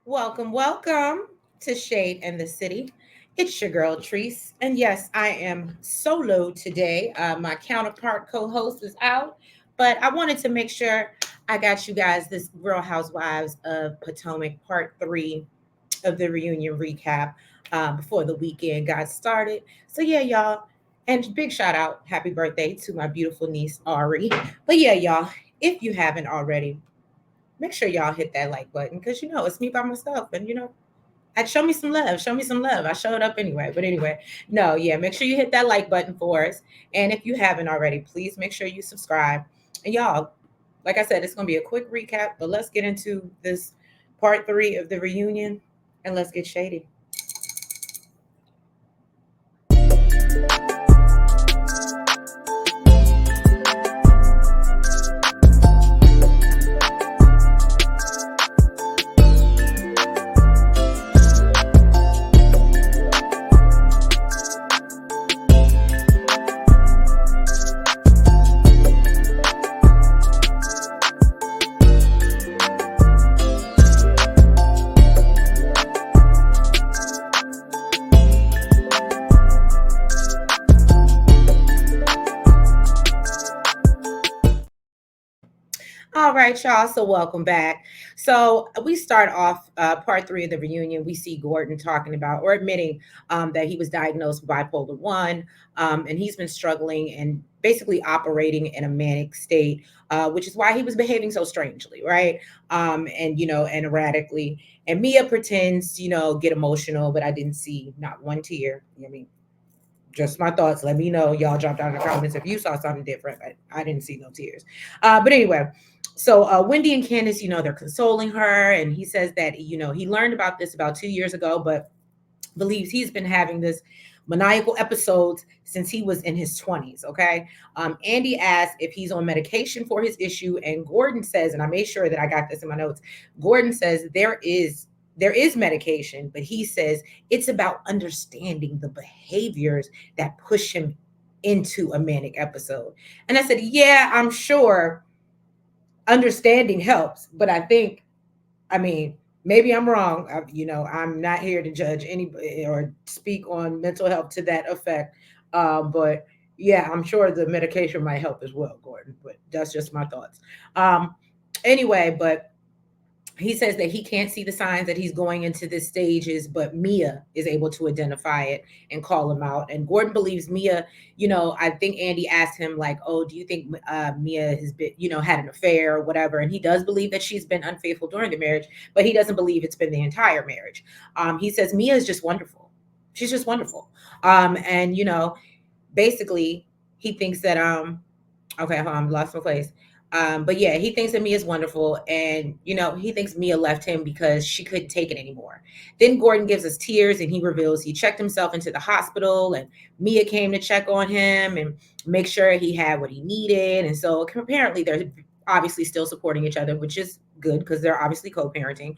Welcome, welcome to Shade and the City. It's your girl Treese, and yes, I am solo today. My counterpart co-host is out, but I wanted to make sure I got you guys this Real Housewives of Potomac Part 3 of the reunion recap before the weekend got started. So yeah, y'all, and big shout out, happy birthday to my beautiful niece Ari. But yeah, y'all, if you haven't already, make sure y'all hit that like button because it's me by myself, and I'd show me some love. Show me some love. I showed up anyway. But anyway, no, yeah, make sure you hit that like button for us. And if you haven't already, please make sure you subscribe. And y'all, like I said, it's gonna be a quick recap, but let's get into this part 3 of the reunion and let's get shady. All right, y'all. So welcome back. So we start off part 3 of the reunion. We see Gordon talking about or admitting that he was diagnosed with bipolar 1, and he's been struggling and basically operating in a manic state, which is why he was behaving so strangely, right? And erratically. And Mia pretends, get emotional, but I didn't see not one tear. I mean, just my thoughts. Let me know. Y'all drop down in the comments if you saw something different. But I didn't see no tears. But anyway, so Wendy and Candice, they're consoling her. And he says that, he learned about this about 2 years ago, but believes he's been having this maniacal episodes since he was in his 20s. Okay. Andy asks if he's on medication for his issue. And Gordon says, and I made sure that I got this in my notes, Gordon says there is medication, but he says it's about understanding the behaviors that push him into a manic episode. And I said, yeah, I'm sure understanding helps, but I mean, maybe I'm wrong. I'm not here to judge anybody or speak on mental health to that effect. But yeah, I'm sure the medication might help as well, Gordon. But that's just my thoughts. Um, anyway, but he says that he can't see the signs that he's going into this stages, but Mia is able to identify it and call him out. And Gordon believes Mia, I think Andy asked him, like, oh, do you think Mia has been, had an affair or whatever? And he does believe that she's been unfaithful during the marriage, but he doesn't believe it's been the entire marriage. He says Mia is just wonderful. She's just wonderful. And, basically, he thinks that, okay, hold on, lost my place. But yeah, he thinks that Mia's wonderful, and he thinks Mia left him because she couldn't take it anymore. Then Gordon gives us tears, and he reveals he checked himself into the hospital, and Mia came to check on him and make sure he had what he needed. And so apparently they're obviously still supporting each other, which is good because they're obviously co-parenting.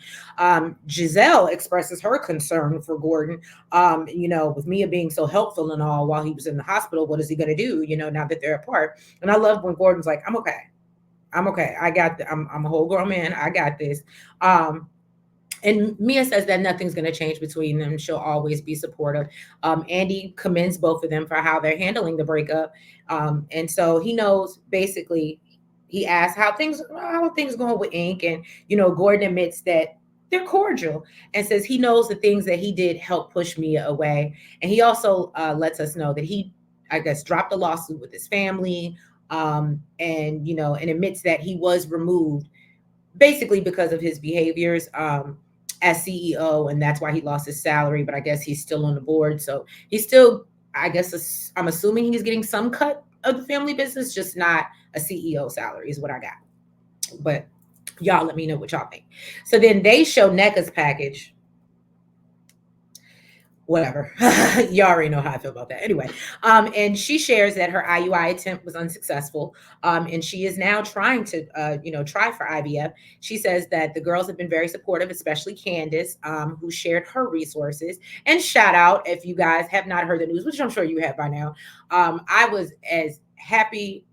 Gizelle expresses her concern for Gordon. With Mia being so helpful and all while he was in the hospital, what is he going to do? Now that they're apart. And I love when Gordon's like, "I'm okay. I'm okay. I'm a whole grown man. I got this." Um, and Mia says that nothing's going to change between them. She'll always be supportive. Andy commends both of them for how they're handling the breakup. And so he knows basically. He asks how things going with Ink, and Gordon admits that they're cordial and says he knows the things that he did help push Mia away. And he also lets us know that he, I guess, dropped a lawsuit with his family, and admits that he was removed basically because of his behaviors as CEO, and that's why he lost his salary. But I guess he's still on the board, so he's still, I guess, I'm assuming he's getting some cut of the family business, just not a CEO salary, is what I got. But y'all let me know what y'all think. So then they show NECA's package, whatever. You already know how I feel about that. Anyway, and she shares that her IUI attempt was unsuccessful, and she is now trying to, try for IVF. She says that the girls have been very supportive, especially Candice, who shared her resources. And shout out if you guys have not heard the news, which I'm sure you have by now. I was as happy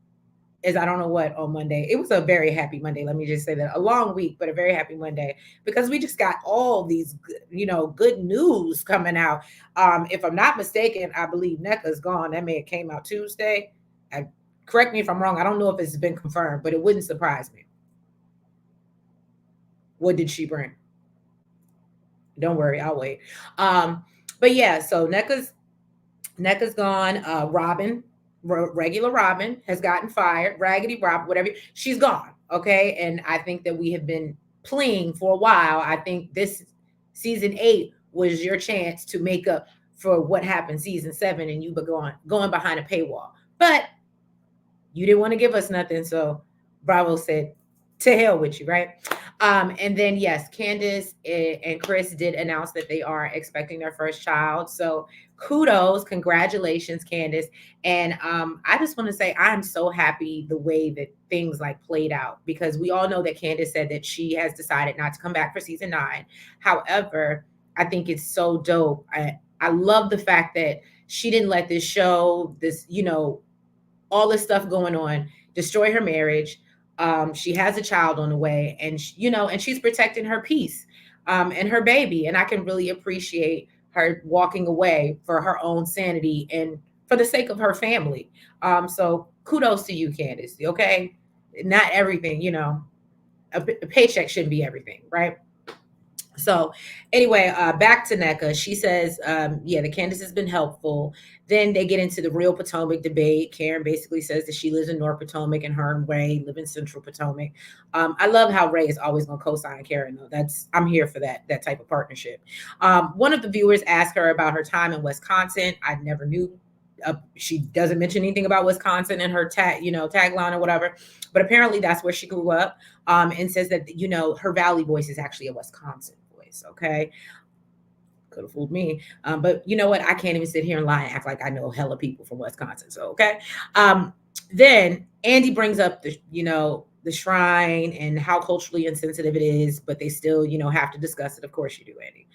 is I don't know what on Monday. It was a very happy Monday. Let me just say that. A long week, but a very happy Monday because we just got all these, good news coming out. If I'm not mistaken, I believe NECA's gone. That may have came out Tuesday. I, correct me if I'm wrong. I don't know if it's been confirmed, but it wouldn't surprise me. What did she bring? Don't worry, I'll wait. Um, but yeah, so NECA's gone. Robin, regular Robin, has gotten fired. Raggedy Robin, whatever, she's gone. Okay, and I think that we have been playing for a while. I think this season 8 was your chance to make up for what happened season 7, and you were going behind a paywall. But you didn't want to give us nothing, so Bravo said, "To hell with you," right? And then yes, Candice and Chris did announce that they are expecting their first child. So kudos, congratulations, Candice. And I just want to say I'm so happy the way that things like played out because we all know that Candice said that she has decided not to come back for season 9. However, I think it's so dope. I love the fact that she didn't let this show, all this stuff going on, destroy her marriage. She has a child on the way, and and she's protecting her peace, and her baby. And I can really appreciate her walking away for her own sanity and for the sake of her family. So kudos to you, Candice. Okay, not everything, a paycheck shouldn't be everything, right? So anyway, back to NECA. She says, yeah, the Candace has been helpful. Then they get into the real Potomac debate. Karen basically says that she lives in North Potomac and her and Ray live in Central Potomac. I love how Ray is always going to co-sign Karen, though. I'm here for that type of partnership. One of the viewers asked her about her time in Wisconsin. I never knew. She doesn't mention anything about Wisconsin in her tagline or whatever, but apparently that's where she grew up. And says that her Valley voice is actually a Wisconsin voice. Okay, could have fooled me, but you know what? I can't even sit here and lie and act like I know hella people from Wisconsin. So okay, then Andy brings up the shrine and how culturally insensitive it is, but they still have to discuss it. Of course you do, Andy.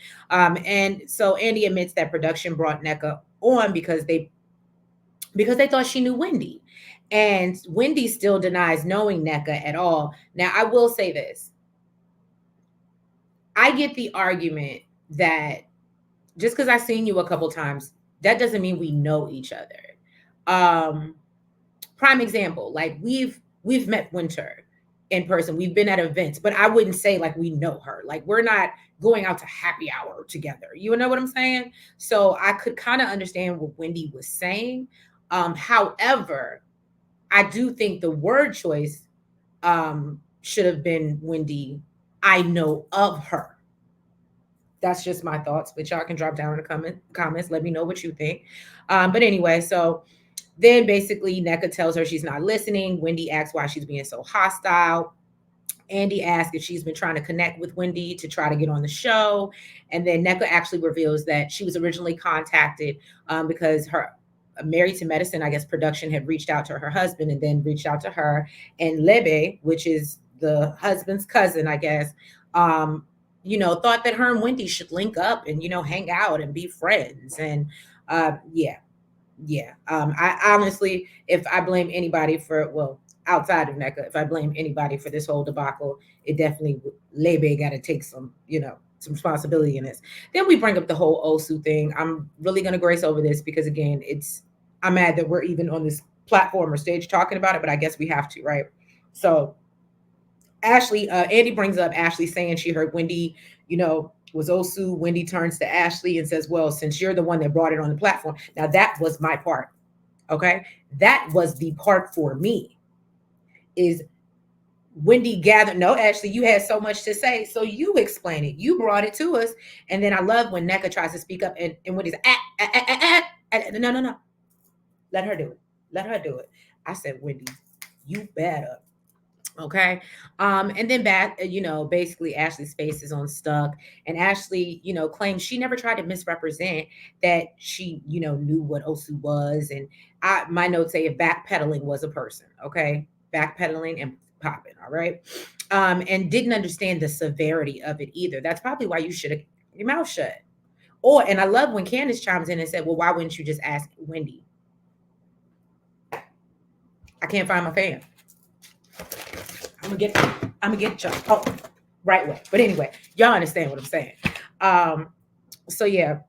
And so Andy admits that production brought NECA on because they thought she knew Wendy. And Wendy still denies knowing NECA at all. Now, I will say this. I get the argument that just because I've seen you a couple times, that doesn't mean we know each other. Um, Prime example, like we've met Winter in person. We've been at events, but I wouldn't say like we know her. Like we're not going out to happy hour together. You know what I'm saying? So I could kind of understand what Wendy was saying. However, I do think the word choice should have been Wendy. I know of her. That's just my thoughts, but y'all can drop down in the comments. Let me know what you think. But anyway, so then basically NECA tells her she's not listening. Wendy asks why she's being so hostile. Andy asks if she's been trying to connect with Wendy to try to get on the show. And then NECA actually reveals that she was originally contacted because her Married to Medicine, I guess production had reached out to her husband and then reached out to her. And Lebe, which is the husband's cousin, I guess, thought that her and Wendy should link up and, hang out and be friends. And yeah, yeah. I honestly, if I blame anybody for, well, outside of NECA, if I blame anybody for this whole debacle, it definitely Lebe got to take some responsibility in this. Then we bring up the whole Osu thing. I'm really going to grace over this because again, I'm mad that we're even on this platform or stage talking about it, but I guess we have to, right? So Ashley, Andy brings up Ashley saying she heard Wendy, was Osu. Wendy turns to Ashley and says, well, since you're the one that brought it on the platform. Now that was my part. Okay. That was the part for me is Wendy gathered. No, Ashley, you had so much to say. So you explain it. You brought it to us. And then I love when NECA tries to speak up and Wendy's, no, no, no. Let her do it. Let her do it. I said, Wendy, you better. Okay. And then basically Ashley's face is on stuck. And Ashley, claims she never tried to misrepresent that she, knew what Osu was. And my notes say if backpedaling was a person, okay, backpedaling and popping, all right. And didn't understand the severity of it either. That's probably why you should have your mouth shut. And I love when Candice chimes in and said, well, why wouldn't you just ask Wendy? I can't find my fan. I'm gonna get y'all. Oh, right way. But anyway, y'all understand what I'm saying. Um, so yeah,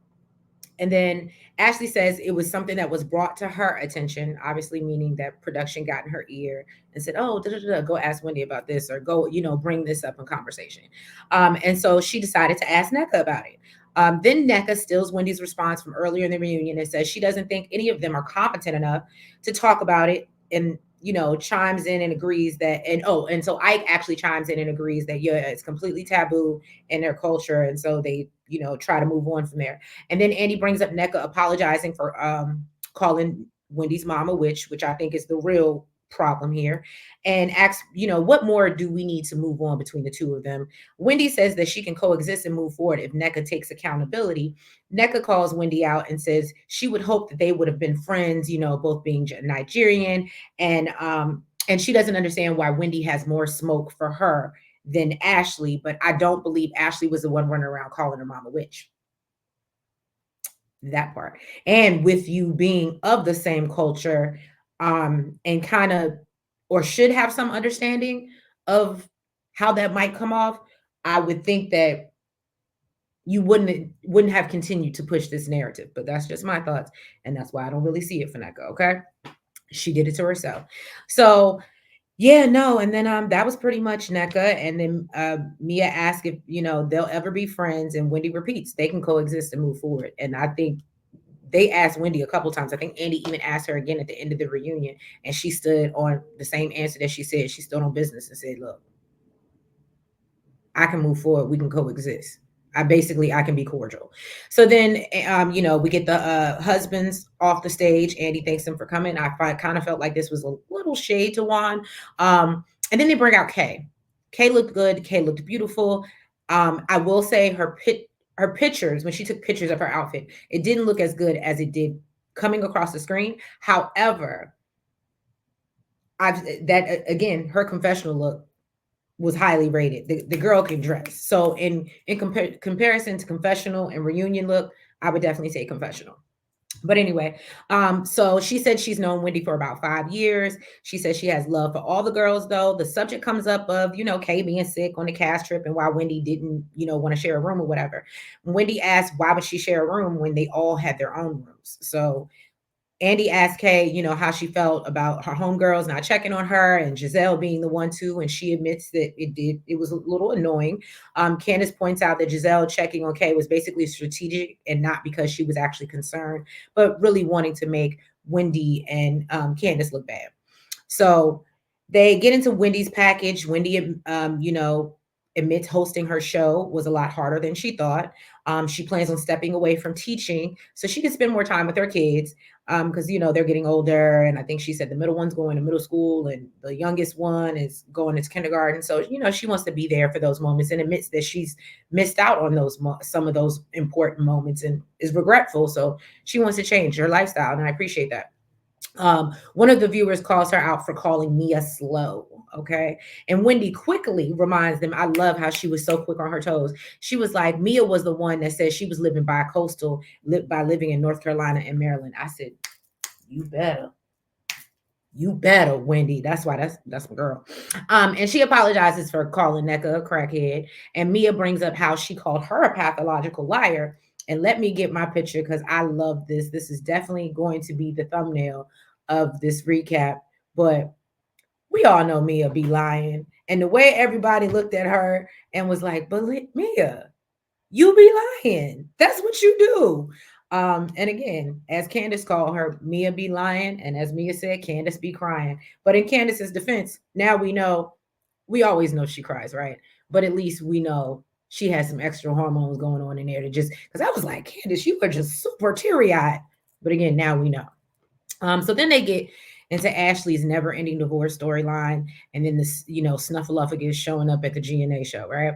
and then Ashley says it was something that was brought to her attention, obviously meaning that production got in her ear and said, "Oh, da, da, da, go ask Wendy about this, or go, bring this up in conversation." And so she decided to ask NECA about it. Then NECA steals Wendy's response from earlier in the reunion and says she doesn't think any of them are competent enough to talk about it, and chimes in and agrees that, and oh, and so Ike actually chimes in and agrees that, yeah, it's completely taboo in their culture, and so they try to move on from there. And then Andy brings up NECA apologizing for calling Wendy's mom a witch, which I think is the real problem here, and asks, what more do we need to move on between the two of them? Wendy says that she can coexist and move forward if NECA takes accountability. NECA calls Wendy out and says she would hope that they would have been friends, both being Nigerian, and she doesn't understand why Wendy has more smoke for her than Ashley, but I don't believe Ashley was the one running around calling her mom a witch. That part. And with you being of the same culture, and kind of, or should have some understanding of how that might come off, I would think that you wouldn't have continued to push this narrative. But that's just my thoughts, and that's why I don't really see it for Neko. Okay, she did it to herself. So yeah, no, and then that was pretty much NECA, and then Mia asked if they'll ever be friends, and Wendy repeats they can coexist and move forward. And I think they asked Wendy a couple times. I think Andy even asked her again at the end of the reunion, and she stood on the same answer that she said. She stood on business and said, "Look, I can move forward. We can coexist. I can be cordial." So then, we get the husbands off the stage. Andy thanks them for coming. Kind of felt like this was a little shade to Juan. And then they bring out Kay. Kay looked good. Kay looked beautiful. I will say her pictures, when she took pictures of her outfit, it didn't look as good as it did coming across the screen. However, again, her confessional look was highly rated. The girl can dress. So in comparison to confessional and reunion look, I would definitely say confessional. But anyway, so she said she's known Wendy for about 5 years. She says she has love for all the girls, though. The subject comes up of, Kay being sick on the cast trip and why Wendy didn't, want to share a room or whatever. Wendy asked why would she share a room when they all had their own rooms. So Andy asked Kay, how she felt about her homegirls not checking on her, and Gizelle being the one to, and she admits that it was a little annoying. Candice points out that Gizelle checking on Kay was basically strategic and not because she was actually concerned, but really wanting to make Wendy and Candice look bad. So they get into Wendy's package. Wendy, admits hosting her show was a lot harder than she thought. She plans on stepping away from teaching so she can spend more time with her kids, because they're getting older, and I think she said the middle one's going to middle school and the youngest one is going to kindergarten. So she wants to be there for those moments, and admits that she's missed out on some of those important moments and is regretful. So she wants to change her lifestyle, and I appreciate that. One of the viewers calls her out for calling Mia slow. Okay. And Wendy quickly reminds them, I love how she was so quick on her toes. She was like, Mia was the one that said she was living by a coastal, by living in North Carolina and Maryland. I said, you better. You better, Wendy. That's my girl. And she apologizes for calling NECA a crackhead. And Mia brings up how she called her a pathological liar. And let me get my picture because I love this. This is definitely going to be the thumbnail of this recap. But we all know Mia be lying. And the way everybody looked at her and was like, but Mia, you be lying. That's what you do. And again, as Candice called her, Mia be lying. And as Mia said, Candice be crying. But in Candice's defense, now we always know she cries, right? But at least we know she has some extra hormones going on in there to just, because I was like, Candice, you are just super teary eyed. But again, now we know. So then they get into Ashley's never-ending divorce storyline, and then this, Snuffleupagus showing up at the GNA show, right?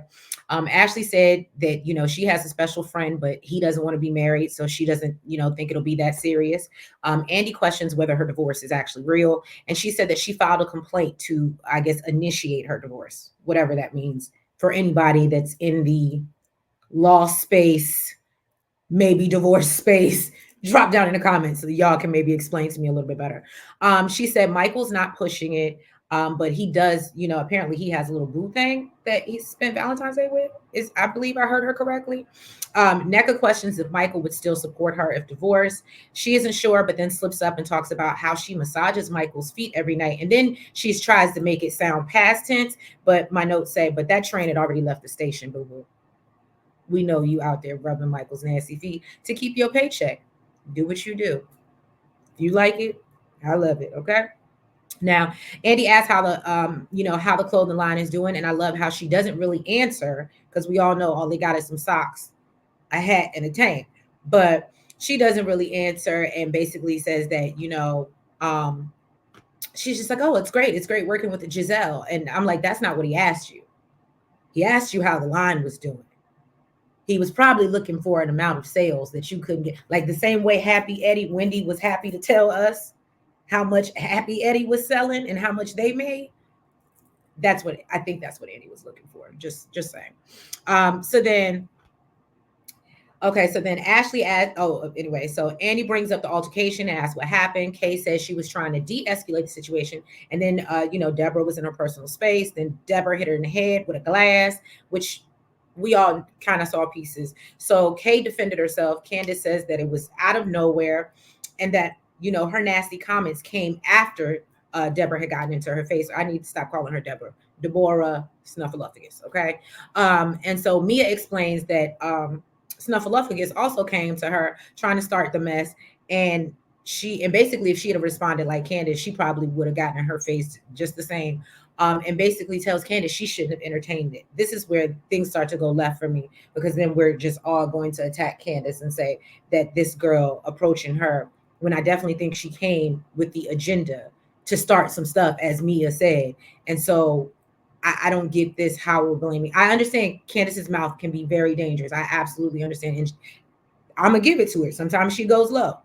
Ashley said that she has a special friend, but he doesn't want to be married, so she doesn't think it'll be that serious. Andy questions whether her divorce is actually real, and she said that she filed a complaint to, I guess, initiate her divorce, whatever that means for anybody that's in the law space, maybe divorce space. Drop down in the comments so y'all can maybe explain to me a little bit better. She said Michael's not pushing it. But he does, apparently he has a little boo thing that he spent Valentine's Day with. Is I believe I heard her correctly. NECA questions if Michael would still support her if divorced. She isn't sure, but then slips up and talks about how she massages Michael's feet every night. And then she tries to make it sound past tense, but my notes say, but that train had already left the station, boo boo. We know you out there rubbing Michael's nasty feet to keep your paycheck. Do what you do. If you like it, I love it. Okay. Now, Andy asked how how the clothing line is doing, and I love how she doesn't really answer because we all know all they got is some socks, a hat, and a tank. But she doesn't really answer and basically says that, she's just like, oh, it's great. It's great working with Giselle. And I'm like, that's not what he asked you. He asked you how the line was doing. He was probably looking for an amount of sales that you couldn't get. Like the same way Happy Eddie, Wendy was happy to tell us how much Happy Eddie was selling and how much they made. That's what I think. That's what Andy was looking for. Just saying. So then Okay, so then Ashley adds, anyway, so Andy brings up the altercation and asks what happened. Kay says she was trying to de-escalate the situation. And then, Deborah was in her personal space. Then Deborah hit her in the head with a glass, which we all kind of saw pieces. So Kay defended herself. Candice says that it was out of nowhere and that, her nasty comments came after Deborah had gotten into her face. I need to stop calling her Deborah. Deborah Snuffleupagus, okay? And so Mia explains that Snuffleupagus also came to her trying to start the mess, and basically if she had responded like Candice, she probably would have gotten in her face just the same. And basically tells Candice she shouldn't have entertained it. This is where things start to go left for me, because then we're just all going to attack Candice and say that this girl approaching her, when I definitely think she came with the agenda to start some stuff, as Mia said. And so I don't get this how we're blaming. I understand Candice's mouth can be very dangerous. I absolutely understand. And I'm going to give it to her. Sometimes she goes low.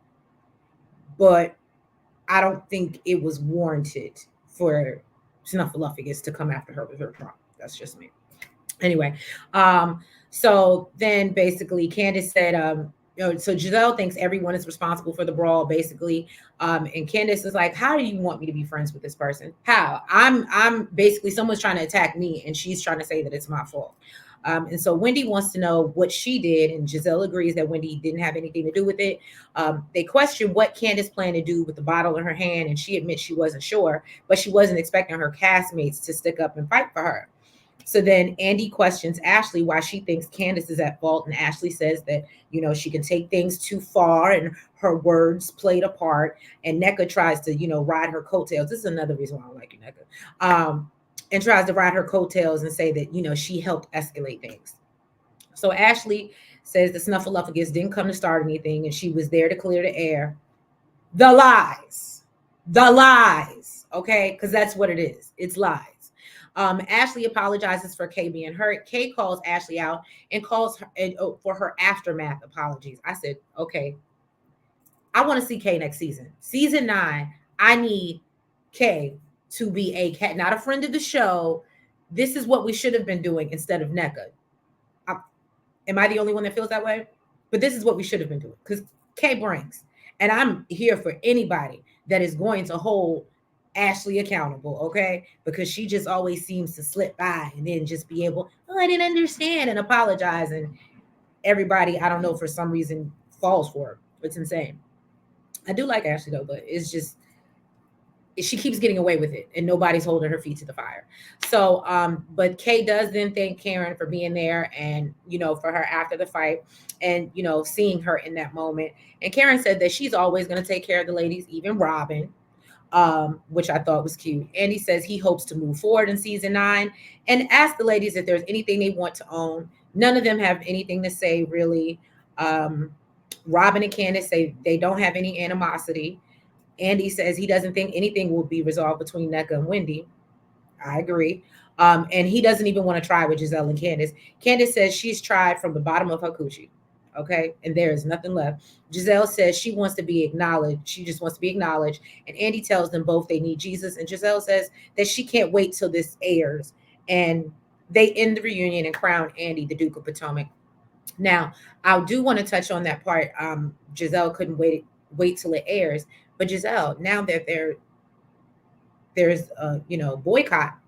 But I don't think it was warranted for Snuffleupagus to come after her with her trauma. That's just me. Anyway, so then basically Candice said, so Gizelle thinks everyone is responsible for the brawl, basically. And Candice is like, how do you want me to be friends with this person? How? I'm basically, someone's trying to attack me and she's trying to say that it's my fault. And so Wendy wants to know what she did, and Gizelle agrees that Wendy didn't have anything to do with it. They question what Candice planned to do with the bottle in her hand, and she admits she wasn't sure, but she wasn't expecting her castmates to stick up and fight for her. So then Andy questions Ashley why she thinks Candice is at fault. And Ashley says that, she can take things too far and her words played a part. And NECA tries to, ride her coattails. This is another reason why I don't like you, NECA. And tries to ride her coattails and say that, she helped escalate things. So Ashley says the Snuffleupagus didn't come to start anything and she was there to clear the air. The lies. The lies. Okay? Because that's what it is. It's lies. Ashley apologizes for Kay being hurt. Kay calls Ashley out and calls her for her aftermath apologies. I said, okay, I want to see Kay next season. Season 9, I need Kay to be a cat, not a friend of the show. This is what we should have been doing instead of NECA. Am I the only one that feels that way? But this is what we should have been doing, because Kay brings. And I'm here for anybody that is going to hold Ashley accountable, okay? Because she just always seems to slip by and then just be able, I didn't understand, and apologize. And everybody, I don't know, for some reason falls for her. It's insane. I do like Ashley though, but it's just, she keeps getting away with it and nobody's holding her feet to the fire. So, but Kay does then thank Karen for being there and, for her after the fight and, seeing her in that moment. And Karen said that she's always going to take care of the ladies, even Robin, which I thought was cute. Andy says he hopes to move forward in season 9 and ask the ladies if there's anything they want to own. None of them have anything to say, really. Robin and Candice say they don't have any animosity. Andy says he doesn't think anything will be resolved between NECA and Wendy. I agree. And he doesn't even want to try with Gizelle and Candice. Candice says she's tried from the bottom of her coochie. Okay. And there is nothing left. Gizelle says she wants to be acknowledged. She just wants to be acknowledged. And Andy tells them both they need Jesus. And Gizelle says that she can't wait till this airs. And they end the reunion and crown Andy the Duke of Potomac. Now, I do want to touch on that part. Gizelle couldn't wait till it airs. But Gizelle, now that they're there's a boycott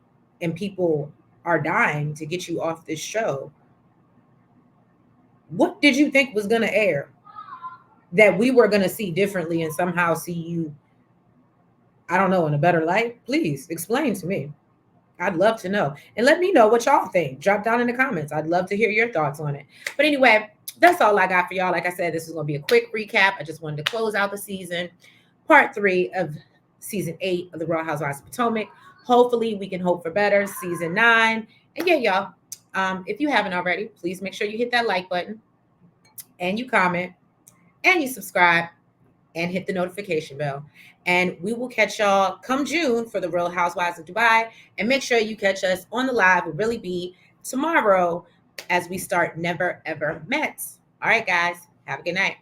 and people are dying to get you off this show, what did you think was going to air that we were going to see differently and somehow see you, I don't know, in a better light? Please explain to me. I'd love to know. And let me know what y'all think. Drop down in the comments. I'd love to hear your thoughts on it. But anyway, that's all I got for y'all. Like I said, this is going to be a quick recap. I just wanted to close out the season, part 3 of season 8 of the Real Housewives of Potomac. Hopefully, we can hope for better. Season 9. And yeah, y'all, if you haven't already, please make sure you hit that like button and you comment and you subscribe and hit the notification bell. And we will catch y'all come June for the Real Housewives of Dubai. And make sure you catch us on the live with Really Be tomorrow as we start Never Ever Met. All right, guys. Have a good night.